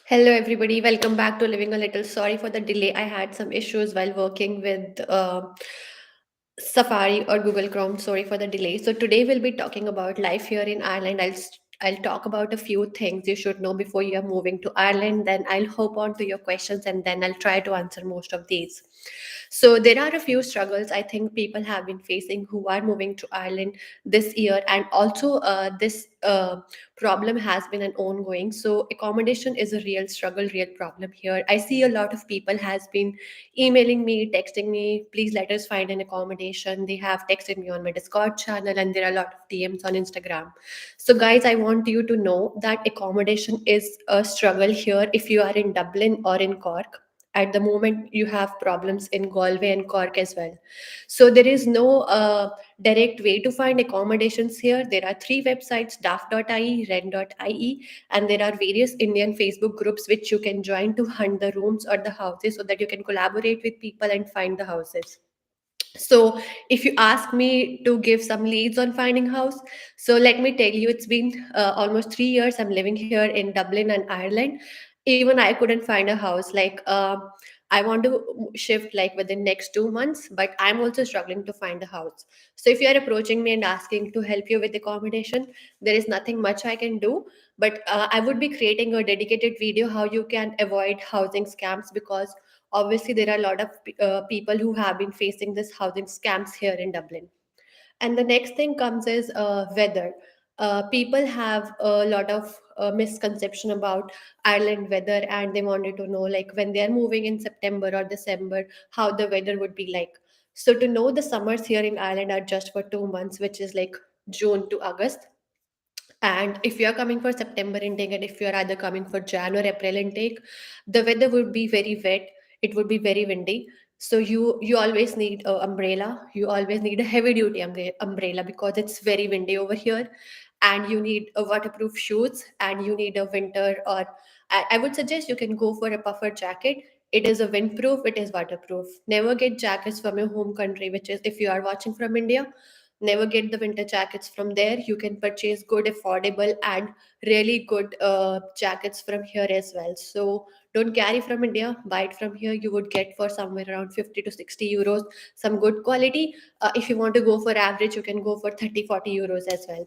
Hello, everybody. Welcome back to Living a Little. Sorry for the delay. I had some issues while working with Safari or Google Chrome. Sorry for the delay. So today we'll be talking about life here in Ireland. I'll talk about a few things you should know before you are moving to Ireland. Then I'll hop on to your questions and then I'll try to answer most of these. So there are a few struggles I think people have been facing who are moving to Ireland this year, and also this problem has been an ongoing. So accommodation is a real struggle, real problem here. I see a lot of people has been emailing me, texting me, please let us find an accommodation. They have texted me on my Discord channel, and there are a lot of DMs on Instagram. So guys, I want you to know that accommodation is a struggle here if you are in Dublin or in Cork. At the moment, you have problems in Galway and Cork as well. So there is no direct way to find accommodations here. There are three websites: daft.ie, rent.ie, and there are various Indian Facebook groups which you can join to hunt the rooms or the houses so that you can collaborate with people and find the houses. So if you ask me to give some leads on finding house, so let me tell you, it's been almost 3 years I'm living here in Dublin and Ireland. Even I couldn't find a house. I want to shift like within next 2 months, but I'm also struggling to find a house. So if you are approaching me and asking to help you with accommodation, there is nothing much I can do. But I would be creating a dedicated video how you can avoid housing scams, because obviously there are a lot of people who have been facing this housing scams here in Dublin. And the next thing comes is weather. People have a lot of misconception about Ireland weather, and they wanted to know, like, when they are moving in September or December, how the weather would be like. So to know, the summers here in Ireland are just for 2 months, which is like June to August. And if you are coming for September intake, and if you are either coming for Jan or April intake, the weather would be very wet. It would be very windy. So you always need a umbrella. You always need a heavy duty umbrella because it's very windy over here, and you need a waterproof shoes, and you need a winter, or I would suggest you can go for a puffer jacket. It is a windproof. It is waterproof. Never get jackets from your home country, which is if you are watching from India. Never get the winter jackets from there. You can purchase good, affordable, and really good jackets from here as well. So don't carry from India, buy it from here. You would get for somewhere around 50 to 60 euros some good quality. If you want to go for average, you can go for 30, 40 euros as well.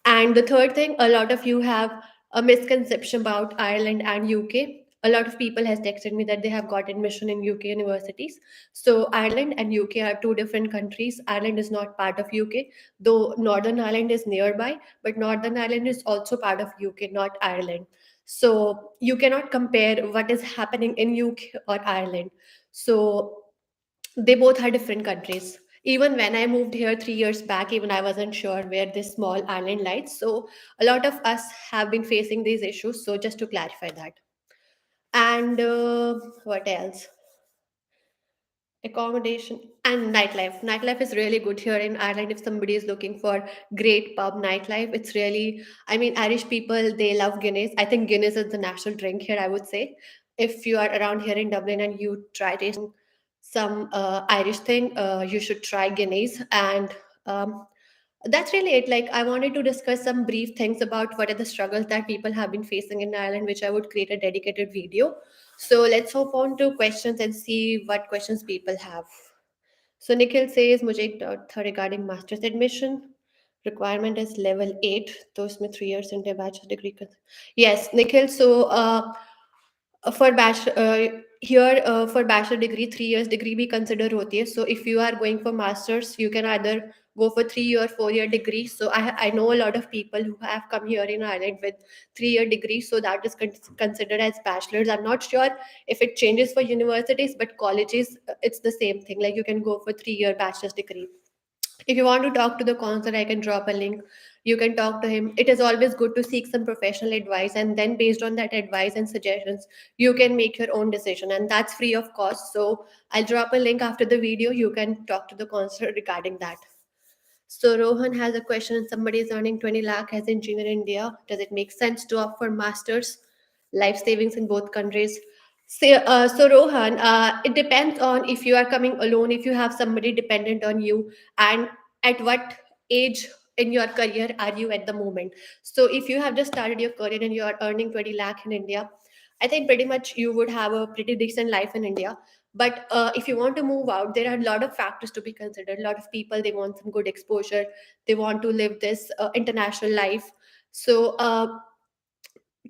And the third thing, a lot of you have a misconception about Ireland and UK. A lot of people has texted me that they have got admission in UK universities. So Ireland and UK are two different countries. Ireland is not part of UK, though Northern Ireland is nearby, but Northern Ireland is also part of UK, not Ireland. So you cannot compare what is happening in UK or Ireland. So they both are different countries. Even when I moved here 3 years back, even I wasn't sure where this small island lies. So a lot of us have been facing these issues. So just to clarify that. And what else? Accommodation and nightlife. Nightlife is really good here in Ireland. If somebody is looking for great pub nightlife, it's really, I mean, Irish people, they love Guinness. I think Guinness is the national drink here, I would say. If you are around here in Dublin and you try tasting some Irish thing, you should try Guinness. And um, that's really it. Like, I wanted to discuss some brief things about what are the struggles that people have been facing in Ireland, which I would create a dedicated video. So let's hop on to questions and see what questions people have. So Nikhil says, मुझे एक doubt था regarding master's admission. Requirement is level 8, तो उसमें 3 years into bachelor degree. Yes, Nikhil. So for here for bachelor degree 3 years degree भी consider होती है. So if you are going for masters, you can either go for 3 or 4 year degree. So I know a lot of people who have come here in Ireland with 3 year degree, so that is considered as bachelor's. I'm not sure if it changes for universities, but colleges, it's the same thing. Like, you can go for 3 year bachelor's degree. If you want to talk to the counselor, I can drop a link. You can talk to him. It is always good to seek some professional advice, and then based on that advice and suggestions, you can make your own decision, and that's free of cost. So I'll drop a link after the video. You can talk to the counselor regarding that. So Rohan has a question. Somebody is earning 20 lakh as engineer in India. Does it make sense to opt for masters? Life savings in both countries. So Rohan, it depends on if you are coming alone, if you have somebody dependent on you, and at what age in your career are you at the moment. So if you have just started your career and you are earning 20 lakh in India, I think pretty much you would have a pretty decent life in India. But if you want to move out, there are a lot of factors to be considered. A lot of people, they want some good exposure, they want to live this international life. So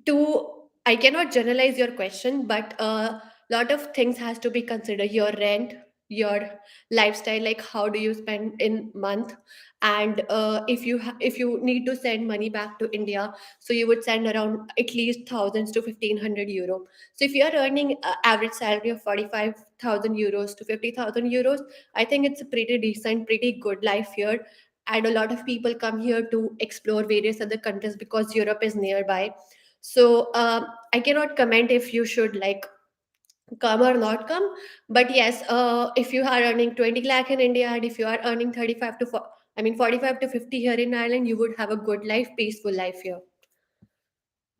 to I cannot generalize your question, but a lot of things has to be considered: your rent, your lifestyle, like how do you spend in month, and if you need to send money back to India, so you would send around at least thousands to 1,500 euro. So if you are earning average salary of 45,000 euros to 50,000 euros, I think it's a pretty decent, pretty good life here. And a lot of people come here to explore various other countries because Europe is nearby. So I cannot comment if you should like come or not come. But yes, if you are earning 20 lakh in India, and if you are earning 35 to 4, I mean 45 to 50 here in Ireland, you would have a good life, peaceful life here.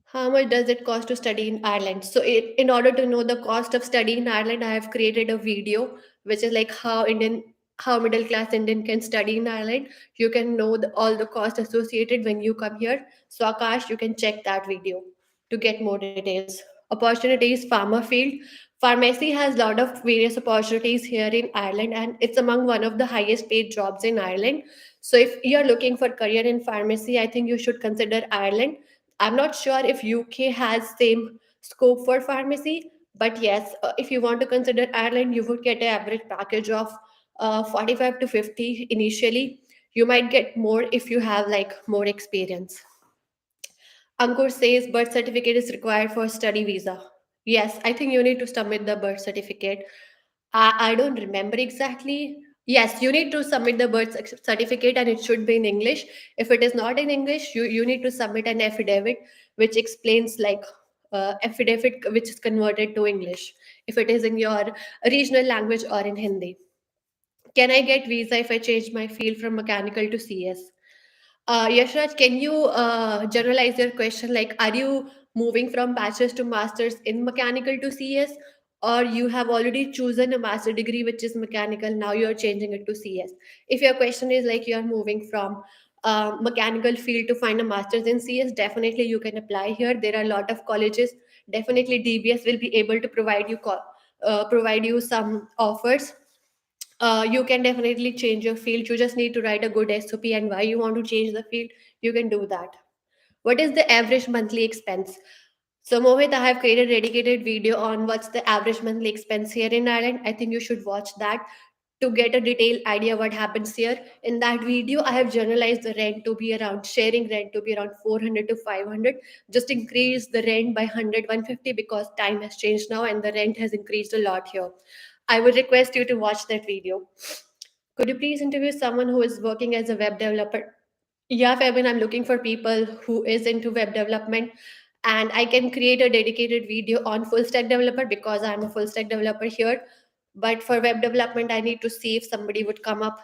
How much does it cost to study in Ireland? So, in order to know the cost of study in Ireland, I have created a video which is like how middle class Indian can study in Ireland. You can know all the cost associated when you come here. So, Akash, you can check that video to get more details. Opportunities, farmer field. Pharmacy has a lot of various opportunities here in Ireland, and it's among one of the highest paid jobs in Ireland. So, if you're looking for career in pharmacy, I think you should consider Ireland. I'm not sure if UK has same scope for pharmacy, but yes, if you want to consider Ireland, you would get an average package of 45 to 50 initially. You might get more if you have like more experience. Ankur says birth certificate is required for study visa. Yes, I think you need to submit the birth certificate. I don't remember exactly. Yes, you need to submit the certificate and it should be in English. If it is not in English, you need to submit an affidavit which explains like affidavit which is converted to English if it is in your regional language or in Hindi. Can I get visa if I change my field from mechanical to CS? Yashraj, can you generalize your question? Like, are you moving from bachelor's to master's in mechanical to CS, or you have already chosen a master degree which is mechanical? Now you're changing it to CS. If your question is like you're moving from mechanical field to find a master's in CS, definitely you can apply here. There are a lot of colleges. Definitely, DBS will be able to provide you some offers. You can definitely change your field. You just need to write a good SOP and why you want to change the field. You can do that. What is the average monthly expense? So, Mohit, I have created a dedicated video on what's the average monthly expense here in Ireland. I think you should watch that to get a detailed idea what happens here. In that video, I have generalized the rent to be around sharing rent to be around 400 to 500. Just increase the rent by 100, 150 because time has changed now and the rent has increased a lot here. I would request you to watch that video. Could you please interview someone who is working as a web developer? Yeah, Fabian, I'm looking for people who is into web development, and I can create a dedicated video on full stack developer because I'm a full stack developer here. But for web development, I need to see if somebody would come up,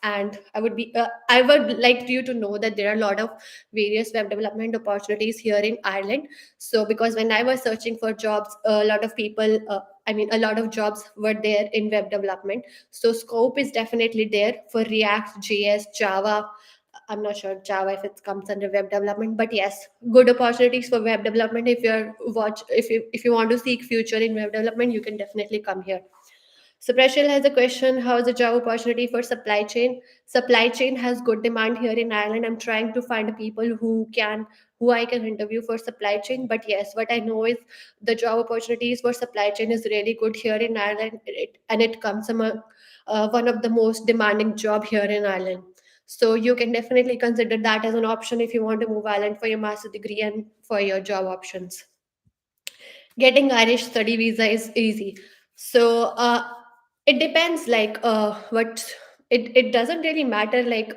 and I would like you to know that there are a lot of various web development opportunities here in Ireland. So because when I was searching for jobs, a lot of people, a lot of jobs were there in web development. So scope is definitely there for React, JS, Java. I'm not sure Java if it comes under web development, but yes, good opportunities for web development. If you want to seek future in web development, you can definitely come here. So Prashil has a question: how is the job opportunity for supply chain? Supply chain has good demand here in Ireland. I'm trying to find people who I can interview for supply chain. But yes, what I know is the job opportunities for supply chain is really good here in Ireland, and it comes among one of the most demanding job here in Ireland. So you can definitely consider that as an option if you want to move Ireland for your master degree and for your job options. Getting Irish study visa is easy. So it depends like what it doesn't really matter like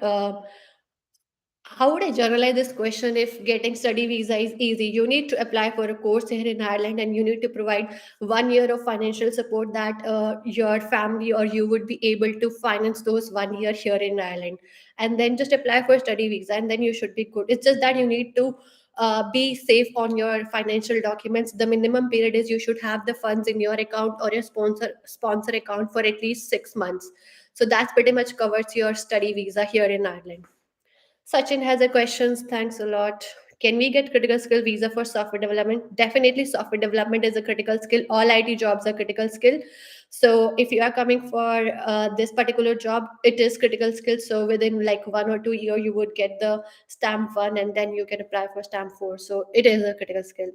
how would I generalize this question? If getting study visa is easy, you need to apply for a course here in Ireland and you need to provide 1 year of financial support that your family or you would be able to finance those 1 year here in Ireland. And then just apply for study visa and then you should be good. It's just that you need to be safe on your financial documents. The minimum period is you should have the funds in your account or your sponsor account for at least 6 months. So that's pretty much covers your study visa here in Ireland. Sachin has a questions. Thanks a lot. Can we get critical skill visa for software development? Definitely, software development is a critical skill. All IT jobs are critical skill. So if you are coming for this particular job, it is critical skill. So within like 1 or 2 year, you would get the stamp one, and then you can apply for stamp four. So it is a critical skill.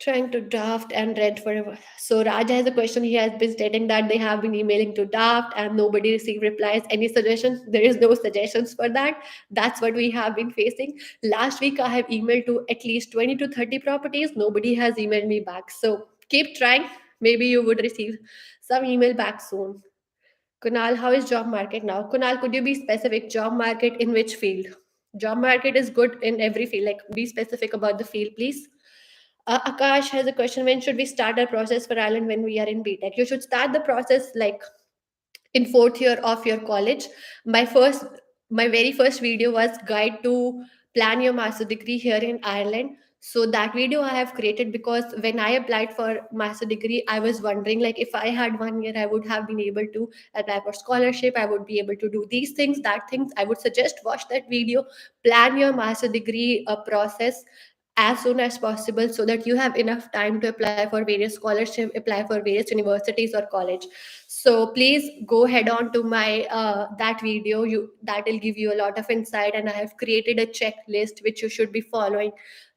Trying to draft and rent forever. So Raj has a question. He has been stating that they have been emailing to draft and nobody received replies. Any suggestions? There is no suggestions for that. That's what we have been facing. Last week I have emailed to at least 20 to 30 properties. Nobody has emailed me back. So keep trying. Maybe you would receive some email back soon. Kunal, how is job market now? Kunal, could you be specific? Job market in which field? Job market is good in every field. Like, be specific about the field, please. Akash has a question. When should we start our process for Ireland when we are in BTech? You should start the process like in fourth year of your college. My very first video was guide to plan your master degree here in Ireland. So that video I have created because when I applied for master degree, I was wondering like if I had 1 year, I would have been able to apply for scholarship. I would be able to do these things, that things. I would suggest watch that video, plan your master degree process as soon as possible so that you have enough time to apply for various scholarship, apply for various universities or college. So please go head on to my that video. You that will give you a lot of insight, and I have created a checklist which you should be following,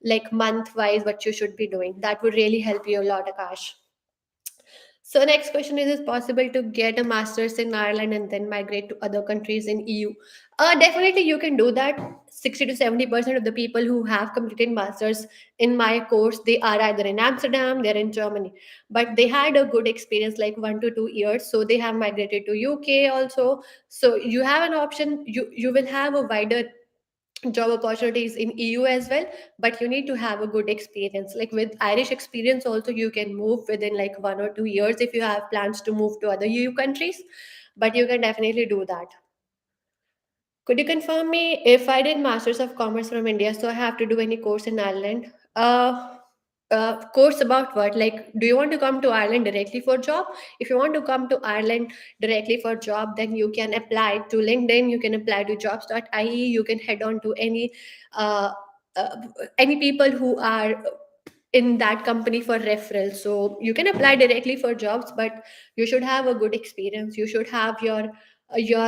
like month wise, what you should be doing. That would really help you a lot, Akash. So next question is it possible to get a master's in Ireland and then migrate to other countries in EU? Definitely you can do that. 60 to 70% of the people who have completed masters in my course, they are either in Amsterdam, they're in Germany, but they had a good experience like 1 to 2 years, so they have migrated to UK also. So you have an option. You will have a wider job opportunities in EU as well, but you need to have a good experience. Like with Irish experience also, you can move within like 1 or 2 years if you have plans to move to other EU countries, but you can definitely do that. Could you confirm me if I did Masters of Commerce from India, so I have to do any course in Ireland? Course about what? Like, do you want to come to Ireland directly for job? If you want to come to Ireland directly for job, then you can apply to LinkedIn. You can apply to jobs.ie. You can head on to uh, uh, any people who are in that company for referral. So you can apply directly for jobs, but you should have a good experience. You should have your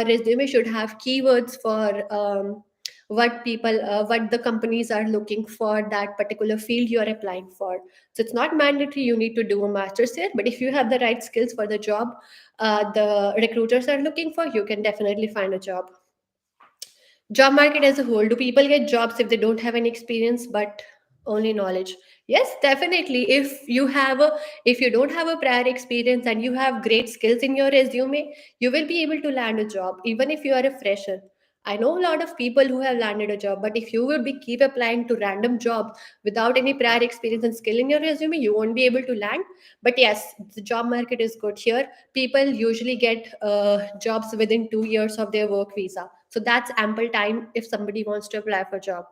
resume should have keywords for what the companies are looking for, that particular field you are applying for. So it's not mandatory you need to do a master's here, but if you have the right skills for the job the recruiters are looking for, you can definitely find a job. Job market as a whole, do people get jobs if they don't have any experience but only knowledge? Yes, definitely. If you don't have a prior experience and you have great skills in your resume, you will be able to land a job even if you are a fresher. I know a lot of people who have landed a job, but if you will be keep applying to random jobs without any prior experience and skill in your resume, you won't be able to land. But yes, the job market is good here. People usually get jobs within 2 years of their work visa, so that's ample time if somebody wants to apply for job.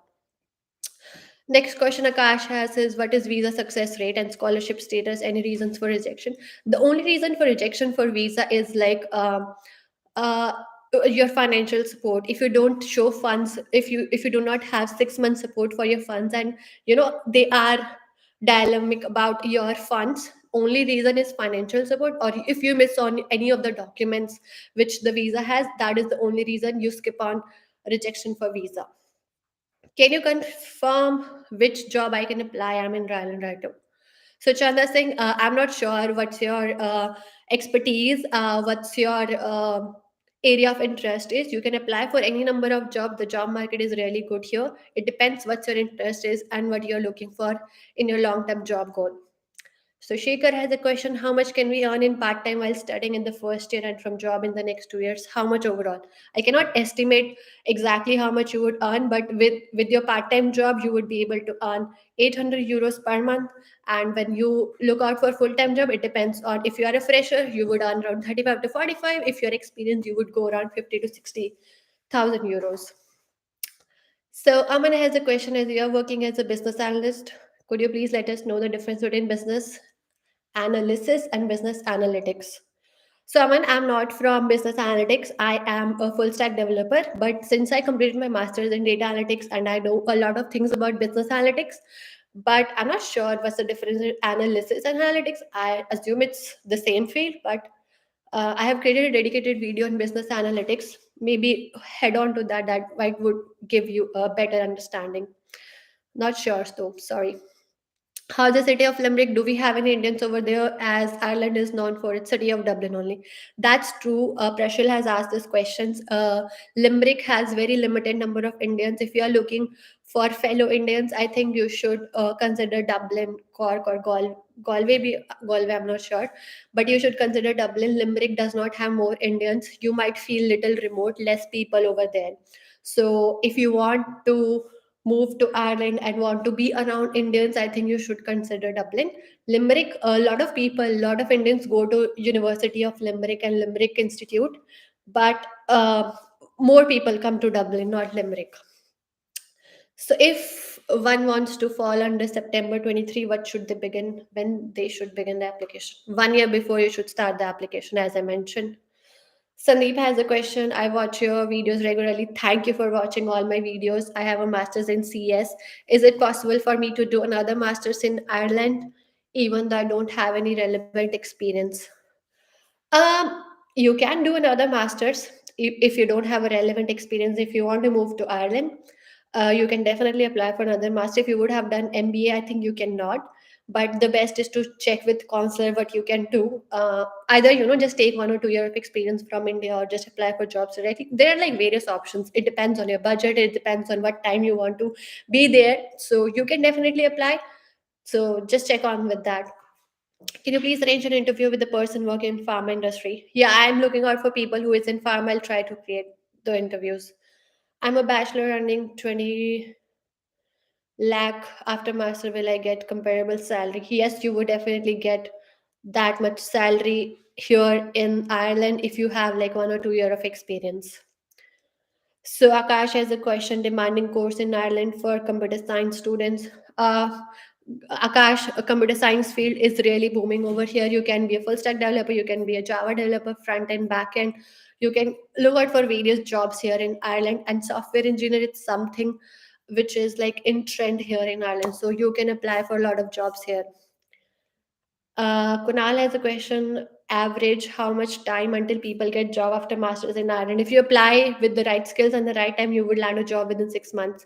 Next question Akash has is what is visa success rate and scholarship status? Any reasons for rejection? The only reason for rejection for visa is like uh, your financial support. If you don't show funds, if you do not have 6 months support for your funds, and they are dilemmic about your funds, only reason is financial support, or if you miss on any of the documents which the visa has, that is the only reason you skip on rejection for visa. Can you confirm which job I can apply? I'm in Rhode right now. So Chanda Singh, I'm not sure what's your expertise, what's your area of interest is. You can apply for any number of jobs. The job market is really good here. It depends what your interest is and what you're looking for in your long-term job goal. So Shekhar has a question: how much can we earn in part-time while studying in the first year and from job in the next 2 years? How much overall? I cannot estimate exactly how much you would earn, but with your part-time job, you would be able to earn 800 euros per month. And when you look out for full-time job, it depends on if you are a fresher, you would earn around 35 to 45. If you're experienced, you would go around 50 to 60,000 euros. So Aman has a question: as you are working as a business analyst, could you please let us know the difference between business analysis and business analytics? So, Aman, I'm not from business analytics. I am a full stack developer. But since I completed my master's in data analytics and I know a lot of things about business analytics, but I'm not sure what's the difference in analysis and analytics. I assume it's the same field, but I have created a dedicated video on business analytics. Maybe head on to that. That might would give you a better understanding. Not sure, though. Sorry. How's the city of Limerick? Do we have any Indians over there? As Ireland is known for its city of Dublin only. That's true. Prashil has asked this questions. Limerick has very limited number of Indians. If you are looking for fellow Indians, I think you should consider Dublin, Cork, or Galway. Galway, I'm not sure, but you should consider Dublin. Limerick does not have more Indians. You might feel little remote, less people over there. So if you want to move to Ireland and want to be around Indians, I think you should consider Dublin. Limerick, a lot of people, a lot of Indians go to University of Limerick and Limerick Institute, but more people come to Dublin, not Limerick. So if one wants to fall under September 23, what should they begin? When they should begin the application? 1 year before you should start the application, as I mentioned. Sandeep has a question. I watch your videos regularly. Thank you for watching all my videos. I have a master's in CS. Is it possible for me to do another master's in Ireland, even though I don't have any relevant experience? Um, you can do another master's if you don't have a relevant experience. If you want to move to Ireland, you can definitely apply for another master. If you would have done MBA, I think you cannot. But the best is to check with consular what you can do. Either just take 1 or 2 years of experience from India, or just apply for jobs directly. There are like various options. It depends on your budget. It depends on what time you want to be there. So you can definitely apply. So just check on with that. Can you please arrange an interview with the person working in pharma industry? Yeah, I'm looking out for people who is in pharma. I'll try to create the interviews. I'm a bachelor earning 20 lakh. After master, will I get comparable salary? Yes, you would definitely get that much salary here in Ireland if you have like 1 or 2 years of experience. So Akash has a question: demanding course in Ireland for computer science students. Uh, Akash, a computer science field is really booming over here. You can be a full stack developer, you can be a Java developer, front end, back end. You can look out for various jobs here in Ireland, and software engineer is something which is like in trend here in Ireland. So you can apply for a lot of jobs here. Kunal has a question: average how much time until people get job after masters in Ireland? If you apply with the right skills and the right time, you would land a job within 6 months.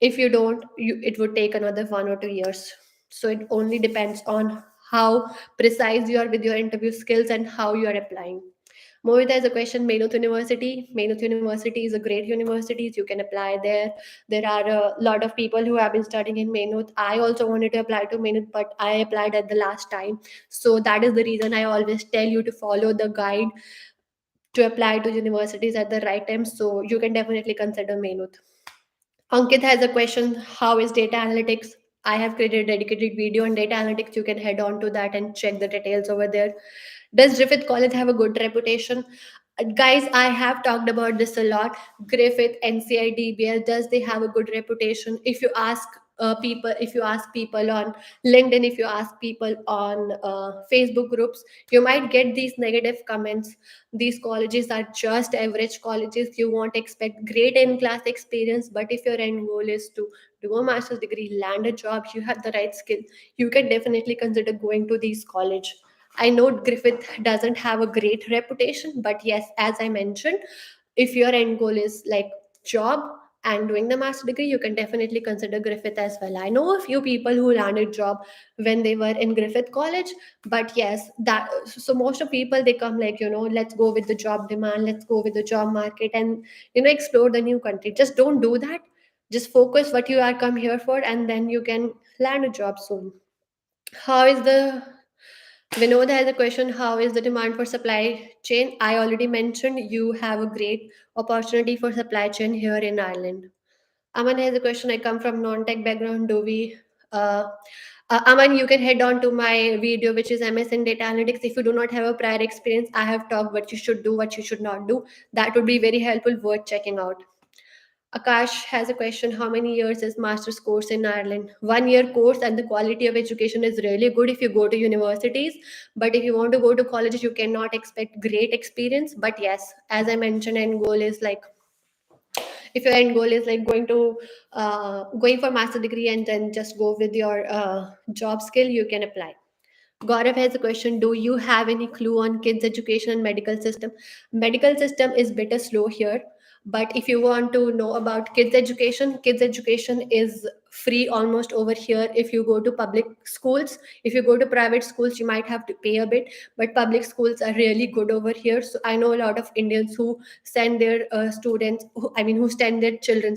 If you don't, it would take another 1 or 2 years. So it only depends on how precise you are with your interview skills and how you are applying. Mohit has a question: Maynooth University. Maynooth University is a great university. You can apply there. There are a lot of people who have been studying in Maynooth. I also wanted to apply to Maynooth, but I applied at the last time. So that is the reason I always tell you to follow the guide to apply to universities at the right time. So you can definitely consider Maynooth. Ankit has a question: how is data analytics? I have created a dedicated video on data analytics. You can head on to that and check the details over there. Does Griffith College have a good reputation? Guys, I have talked about this a lot. Griffith, NCI, DBS, does they have a good reputation? If you ask if you ask people on LinkedIn, if you ask people on Facebook groups, you might get these negative comments. These colleges are just average colleges. You won't expect great in class experience, but if your end goal is to do a master's degree, land a job, you have the right skill, you can definitely consider going to these college. I know Griffith doesn't have a great reputation, but yes, as I mentioned, if your end goal is like job and doing the master degree, you can definitely consider Griffith as well. I know a few people who landed job when they were in Griffith College, but yes, that so most of people they come like let's go with the job demand, let's go with the job market, and explore the new country. Just don't do that. Just focus what you are come here for, and then you can land a job soon. How is the Vinod has a question: how is the demand for supply chain? I already mentioned you have a great opportunity for supply chain here in Ireland. Aman has a question: I come from non-tech background. Do we uh, Aman, you can head on to my video, which is MS in data analytics. If you do not have a prior experience, I have talked what you should do, what you should not do. That would be very helpful, worth checking out. Akash has a question. How many years is master's course in Ireland? 1 year course, and the quality of education is really good if you go to universities. But if you want to go to colleges, you cannot expect great experience. But yes, as I mentioned, end goal is like, if your end goal is like going for master degree and then just go with your job skill, you can apply. Gaurav has a question. Do you have any clue on kids education and medical system? Medical system is better slow here, but if you want to know about kids education is free almost over here. If you go to public schools, if you go to private schools, you might have to pay a bit, but public schools are really good over here. So I know a lot of Indians who send their who send their children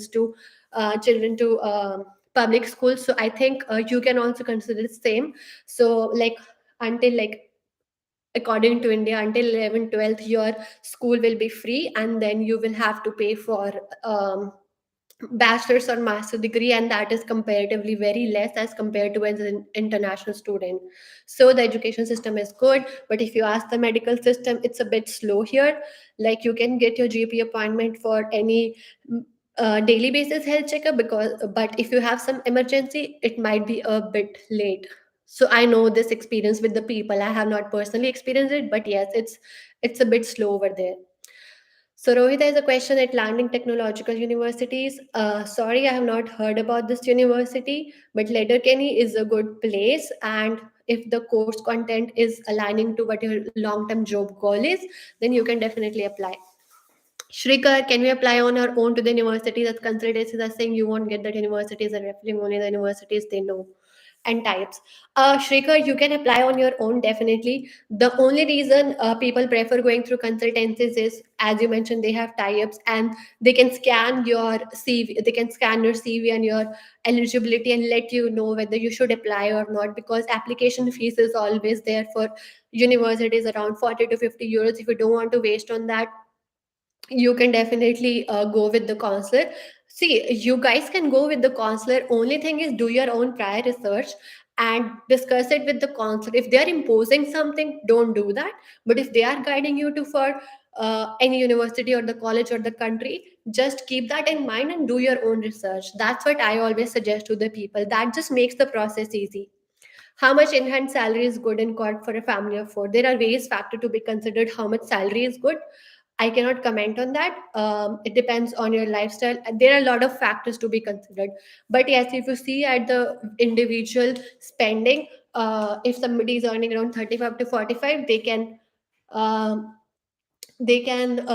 to public schools. So I think you can also consider the same. So like, until like, according to India, until 11th 12th, your school will be free, and then you will have to pay for bachelor's or master degree, and that is comparatively very less as compared to as an international student. So the education system is good, but if you ask the medical system, it's a bit slow here. Like, you can get your GP appointment for any daily basis health checkup, because but if you have some emergency, it might be a bit late. So I know this experience with the people. I have not personally experienced it, but yes, it's a bit slow over there. So Rohit has a question at Landing Technological Universities. Sorry, I have not heard about this university, but Letterkenny is a good place, and if the course content is aligning to what your long-term job goal is, then you can definitely apply. Shrikar, can we apply on our own to the university? That consultancies are saying you won't get that universities are referring only the universities they know. And types. Shrikar, you can apply on your own definitely. The only reason people prefer going through consultancies is, as you mentioned, they have tie-ups and they can scan your CV, they can scan your CV and your eligibility and let you know whether you should apply or not. Because application fees is always there for universities, around 40 to 50 euros. If you don't want to waste on that, you can definitely go with the counselor. See, you guys can go with the counselor. Only thing is, do your own prior research and discuss it with the counselor. If they are imposing something, don't do that. But if they are guiding you to for any university or the college or the country, just keep that in mind and do your own research. That's what I always suggest to the people. That just makes the process easy. How much in-hand salary is good in corp for a family of four? There are various factors to be considered. How much salary is good? I cannot comment on that. It depends on your lifestyle. There are a lot of factors to be considered. But yes, if you see at the individual spending, if somebody is earning around 35 to 45, um, they can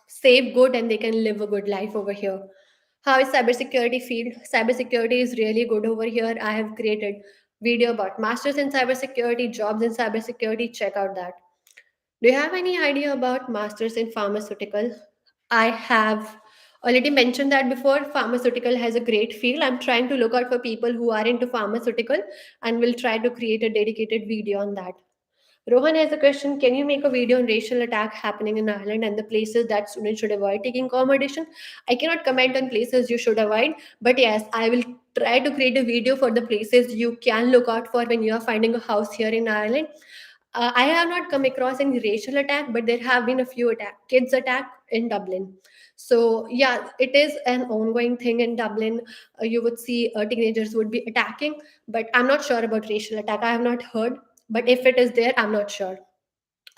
save good and they can live a good life over here. How is cybersecurity field? Cybersecurity is really good over here. I have created video about masters in cybersecurity, jobs in cybersecurity. Check out that. Do you have any idea about masters in pharmaceutical? I have already mentioned that before. Pharmaceutical has a great field. I'm trying to look out for people who are into pharmaceutical and will try to create a dedicated video on that. Rohan has a question. Can you make a video on racial attack happening in Ireland and the places that students should avoid taking accommodation? I cannot comment on places you should avoid, but yes, I will try to create a video for the places you can look out for when you are finding a house here in Ireland. I have not come across any racial attack, but there have been a few kids attack in Dublin. So yeah, it is an ongoing thing in Dublin. You would see teenagers would be attacking, but I'm not sure about racial attack. I have not heard, but if it is there, I'm not sure.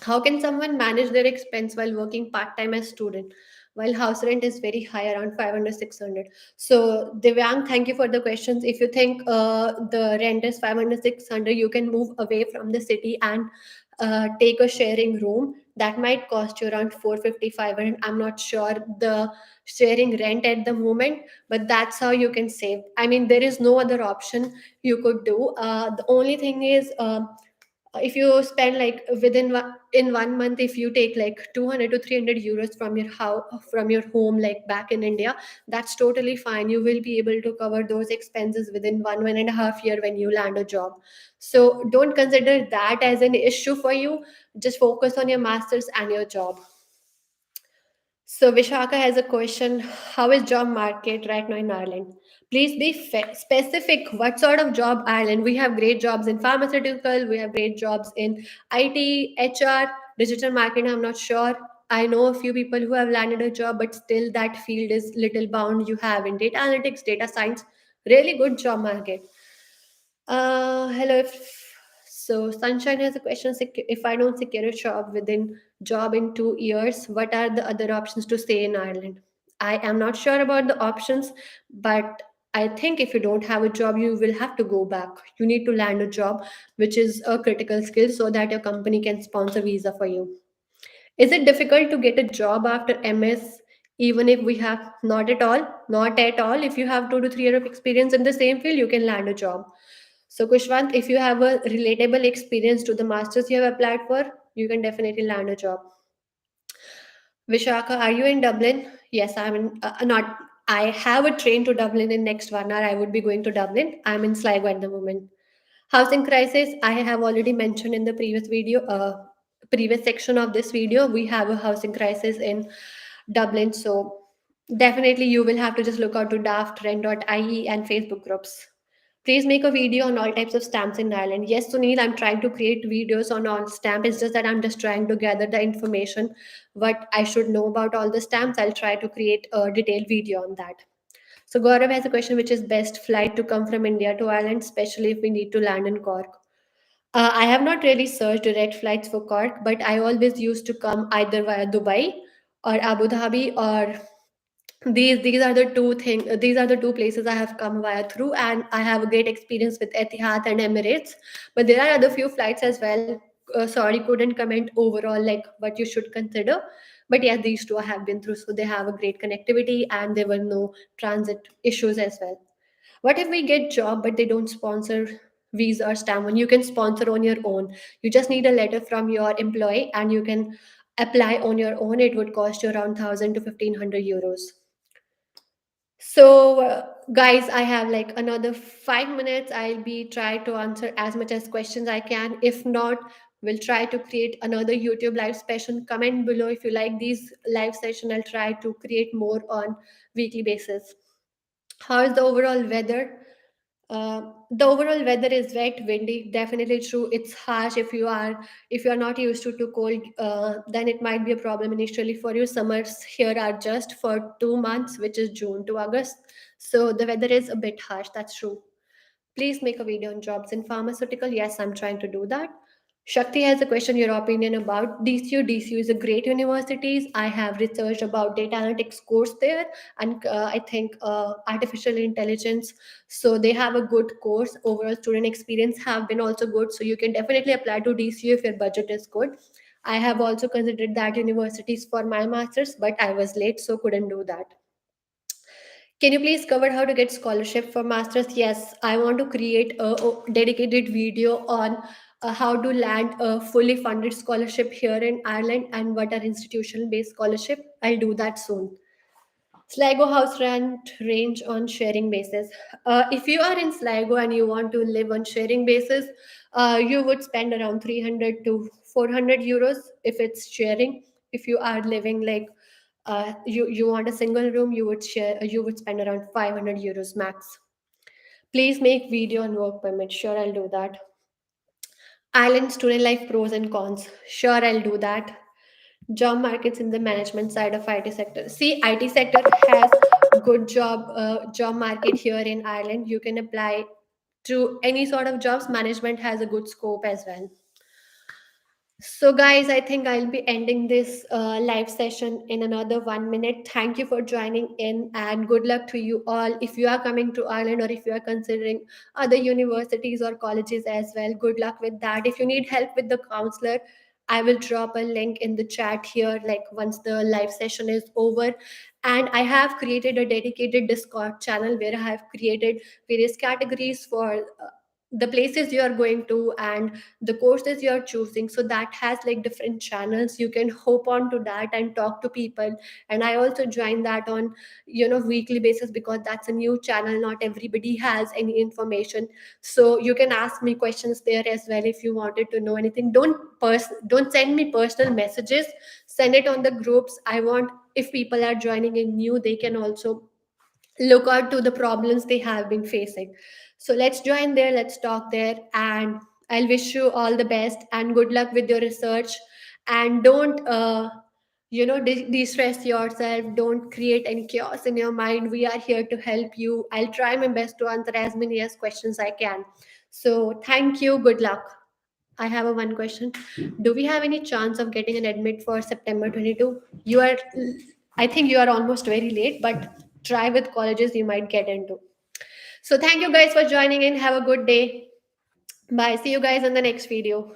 How can someone manage their expense while working part-time as student? While house rent is very high, around 500, 600. So Divyang, thank you for the questions. If you think the rent is 500, 600, you can move away from the city and take a sharing room. That might cost you around 450, 500. I'm not sure the sharing rent at the moment, but that's how you can save. I mean, there is no other option you could do. The only thing is, if you spend like in 1 month, if you take like 200 to 300 euros from your house, from your home, like back in India, that's totally fine. You will be able to cover those expenses within 1.5 year when you land a job. So don't consider that as an issue for you. Just focus on your masters and your job. So Vishaka has a question. How is job market right now in Ireland? Please be specific. What sort of job Ireland? We have great jobs in pharmaceutical. We have great jobs in IT, HR, digital marketing. I'm not sure. I know a few people who have landed a job, but still that field is little bound. You have in data analytics, data science, really good job market. Hello. So Sunshine has a question. If I don't secure a job in 2 years, what are the other options to stay in Ireland? I am not sure about the options, but I think if you don't have a job, you will have to go back. You need to land a job, which is a critical skill, so that your company can sponsor visa for you. Is it difficult to get a job after MS, even if we have not at all? Not at all. If you have 2 to 3 years of experience in the same field, you can land a job. So, Kushwant, if you have a relatable experience to the masters you have applied for, you can definitely land a job. Vishaka, are you in Dublin? Yes, I'm in. Not. I have a train to Dublin in next 1 hour. I would be going to Dublin. I'm in Sligo at the moment. Housing crisis, I have already mentioned in the previous section of this video. We have a housing crisis in Dublin, so definitely you will have to just look out to daft, rent.ie, and Facebook groups. Please make a video on all types of stamps in Ireland. Yes, Sunil, I'm trying to create videos on all stamps. It's just that I'm just trying to gather the information, what I should know about all the stamps. I'll try to create a detailed video on that. So Gaurav has a question, which is best flight to come from India to Ireland, especially if we need to land in Cork. I have not really searched direct flights for Cork, but I always used to come either via Dubai or Abu Dhabi, or these are the these are the two places I have come via through, and I have a great experience with Etihad and Emirates. But there are other few flights as well. Sorry, couldn't comment overall like what you should consider. But yeah, these two I have been through, so they have a great connectivity and there were no transit issues as well. What if we get job but they don't sponsor visa or stamp one? You can sponsor on your own. You just need a letter from your employee and you can apply on your own. It would cost you around 1000 to 1500 euros. So, guys, I have like another 5 minutes. I'll be try to answer as much as questions I can. If not, we'll try to create another YouTube live session. Comment below if you like these live session. I'll try to create more on weekly basis. How is the overall weather? The overall weather is wet, windy. Definitely true. It's harsh if you are not used to cold. Then it might be a problem initially for you. Summers here are just for 2 months, which is June to August. So the weather is a bit harsh. That's true. Please make a video on jobs in pharmaceutical. Yes, I'm trying to do that. Shakti has a question, your opinion about DCU. DCU is a great university. I have researched about data analytics course there, and I think artificial intelligence. So they have a good course. Overall student experience have been also good. So you can definitely apply to DCU if your budget is good. I have also considered that universities for my masters, but I was late, so couldn't do that. Can you please cover how to get scholarship for masters? Yes, I want to create a dedicated video on how to land a fully funded scholarship here in Ireland and what are institutional based scholarship. I'll do that soon. Sligo house rent range on sharing basis. If you are in Sligo and you want to live on sharing basis, you would spend around 300 to 400 euros if it's sharing. If you are living like you want a single room, you would spend around 500 euros max. Please make video on work permit. Sure, I'll do that. Island student life pros and cons. Sure, I'll do that. Job markets in the management side of IT sector. See, IT sector has good job market here in Ireland. You can apply to any sort of jobs. Management has a good scope as well. So, guys, I think I'll be ending this live session in another 1 minute. Thank you for joining in and good luck to you all. If you are coming to Ireland or if you are considering other universities or colleges as well, good luck with that. If you need help with the counselor, I will drop a link in the chat here, like once the live session is over. And I have created a dedicated Discord channel where I have created various categories for the places you are going to and the courses you're choosing, so that has like different channels. You can hop on to that and talk to people, and I also join that on weekly basis because that's a new channel. Not everybody has any information, so you can ask me questions there as well if you wanted to know anything. Don't send me personal messages, send it on the groups. I want, if people are joining in new, they can also look out to the problems they have been facing. So let's join there, let's talk there, and I'll wish you all the best and good luck with your research. And de-stress yourself. Don't create any chaos in your mind. We are here to help you. I'll try my best to answer as many as questions I can. So thank you, good luck. I have a one question. Do we have any chance of getting an admit for September 22? You are, I think you are almost very late, but try with colleges you might get into. So thank you guys for joining in. Have a good day. Bye. See you guys in the next video.